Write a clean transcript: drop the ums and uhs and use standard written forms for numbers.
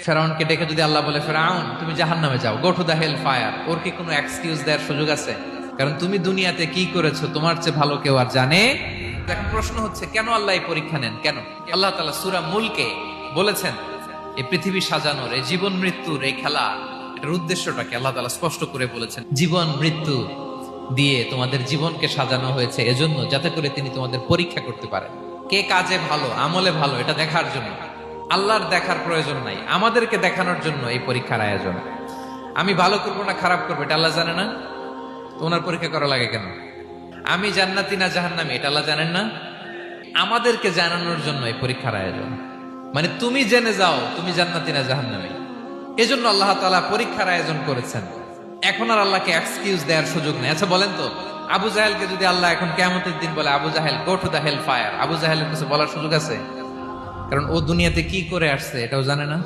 ফেরাউনকে ডেকে যদি আল্লাহ বলে, ফেরাউন তুমি জাহান্নামে যাও, go to the hell fire, ওর কি কোনো এক্সকিউজ দেওয়ার সুযোগ আছে? কারণ তুমি দুনিয়াতে কি করেছো তোমার চেয়ে ভালো কেউ আর জানে। এখন প্রশ্ন হচ্ছে, কেন আল্লাহ এই পরীক্ষা নেন? কেন আল্লাহ তাআলা সূরা মুলকে বলেছেন এই পৃথিবী সাজানোর, এই জীবন মৃত্যুর এই খেলা, এটার উদ্দেশ্যটাকে আল্লাহ তাআলা স্পষ্ট করে বলেছেন। জীবন মৃত্যু দিয়ে তোমাদের জীবনকে সাজানো হয়েছে এজন্য, যাতে করে তিনি তোমাদের পরীক্ষা করতে পারেন কে কাজে ভালো, আমলে ভালো, এটা দেখার জন্য। আল্লাহর দেখার প্রয়োজন নাই, আমাদেরকে দেখানোর জন্য এই পরীক্ষার আয়োজন। আমি ভালো করবো না খারাপ করবো এটা আল্লাহ জানে না? তো ওনার পরীক্ষা করা লাগে কেন? আমি জান্নাতি না জাহান্নামী এটা আল্লাহ জানেন না? আমাদেরকে জানানোর জন্য এই পরীক্ষার আয়োজন। মানে তুমি জেনে যাও তুমি জান্নাতি না জাহান্নামী, এজন্য আল্লাহ তাআলা পরীক্ষার আয়োজন করেছেন। এখন আর আল্লাহকে এক্সকিউজ দেওয়ার সুযোগ নেই। আচ্ছা বলেন তো, আবু জাহেলকে যদি আল্লাহ এখন কিয়ামতের দিন বলে, Abu Jahl go to the hell fire, Abu জাহেলের কিছু বলার সুযোগ আছে? কারণ ও দুনিয়াতে কি করে আসছে এটাও জানে না।